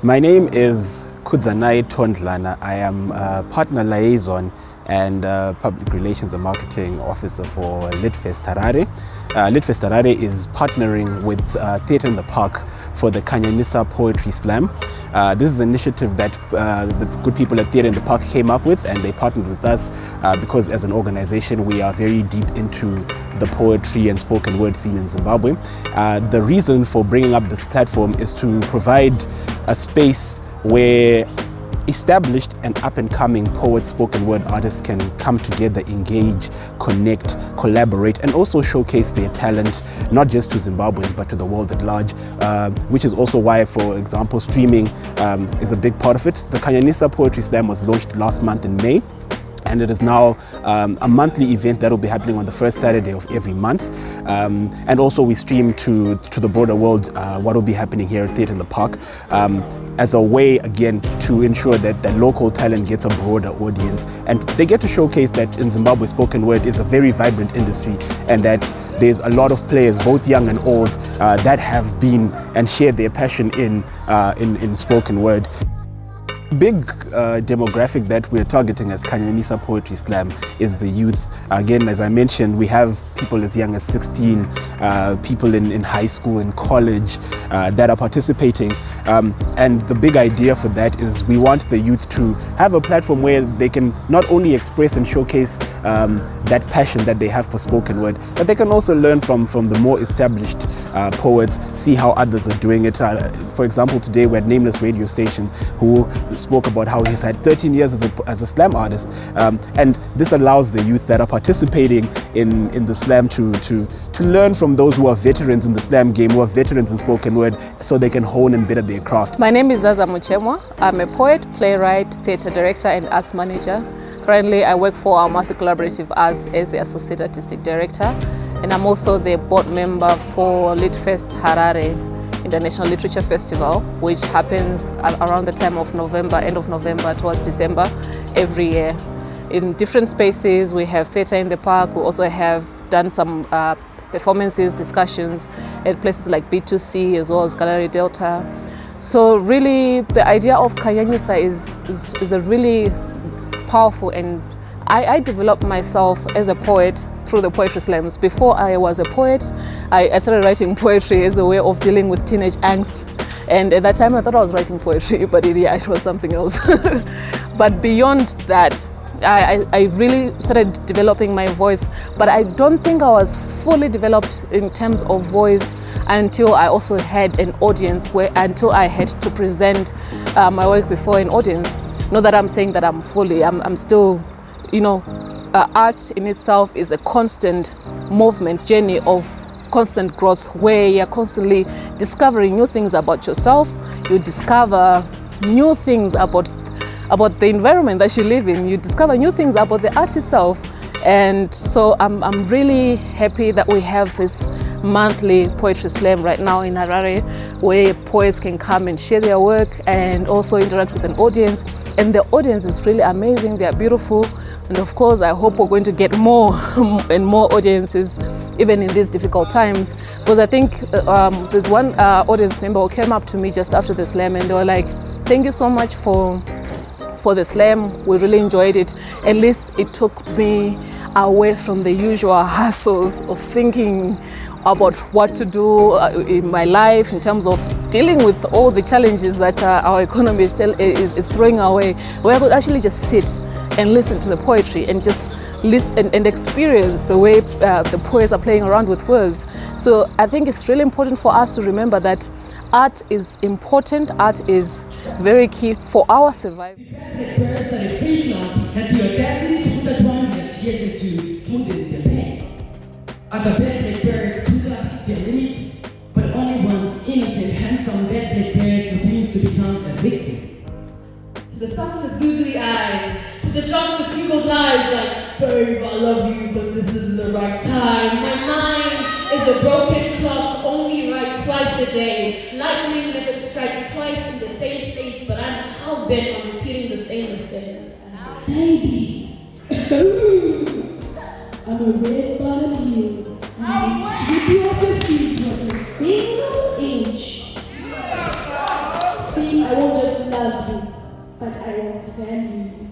My name is Kudzanai Tondlana. I am a partner liaison and public relations and marketing officer for Litfest Harare. Litfest Harare is partnering with Theatre in the Park for the Kanyanyisa Poetry Slam. This is an initiative that the good people at Theatre in the Park came up with, and they partnered with us because as an organization we are very deep into the poetry and spoken word scene in Zimbabwe. The reason for bringing up this platform is to provide a space where established and up-and-coming poets, spoken word artists can come together, engage, connect, collaborate, and also showcase their talent, not just to Zimbabweans but to the world at large, which is also why, for example, streaming is a big part of it. The Kanyanyisa Poetry Slam was launched last month in May, and it is now a monthly event that will be happening on the first Saturday of every month. And also we stream to the broader world what will be happening here at Theatre in the Park, as a way, again, to ensure that the local talent gets a broader audience. And they get to showcase that in Zimbabwe, spoken word is a very vibrant industry, and that there's a lot of players, both young and old, that have been and shared their passion in spoken word. Big demographic that we're targeting as Kanyanyisa Poetry Slam is the youth. Again, as I mentioned, we have people as young as 16, people in high school and college that are participating. And the big idea for that is we want the youth to have a platform where they can not only express and showcase that passion that they have for spoken word, but they can also learn from the more established poets, see how others are doing it. For example, today we're at Nameless Radio Station, who spoke about how he's had 13 years as a slam artist, and this allows the youth that are participating in the slam to learn from those who are veterans in the slam game, who are veterans in spoken word, so they can hone and better their craft. My name is Zaza Muchemwa. I'm a poet, playwright, theatre director and arts manager. Currently I work for our Master Collaborative Arts as the Associate Artistic Director, and I'm also the board member for Litfest Harare International Literature Festival, which happens around the time of November, end of November towards December every year. In different spaces, we have Theatre in the Park. We also have done some performances, discussions at places like B2C as well as Gallery Delta. So really the idea of Kanyanyisa is a really powerful, and I developed myself as a poet through the poetry slams. Before I was a poet, I started writing poetry as a way of dealing with teenage angst. And at that time I thought I was writing poetry, but it was something else. But beyond that, I really started developing my voice, but I don't think I was fully developed in terms of voice until I also had an audience, until I had to present my work before an audience. Not that I'm saying that I'm still, you know, art in itself is a constant movement, journey of constant growth, where you're constantly discovering new things about yourself. You discover new things about the environment that you live in. You discover new things about the art itself. And so I'm really happy that we have this monthly poetry slam right now in Harare, where poets can come and share their work and also interact with an audience. And the audience is really amazing. They are beautiful. And of course, I hope we're going to get more and more audiences, even in these difficult times. Because I think there's one audience member who came up to me just after the slam, and they were like, "Thank you so much for the slam. We really enjoyed it. At least it took me away from the usual hassles of thinking about what to do in my life in terms of dealing with all the challenges that our economy is throwing away, where I could actually just sit and listen to the poetry and just listen and experience the way the poets are playing around with words." So I think it's really important for us to remember that art is important. Art is very key for our survival. The birds that a free job had the audacity to put that one that yet to smooth the pain. Other bad birds took out their limits, but only one innocent, handsome bad bird refused to become a victim. To the songs with googly eyes, to the jokes with googled lies, like, "Babe, I love you, but this isn't the right time. My mind is a broken clock, only right twice a day. Lightning never strikes twice in the same place, but I'm hell-bent on repeating the same mistakes." Baby, I'm a red bottom heel, and I sweep you off your feet with a single inch. See, I won't just love you, but I will value you.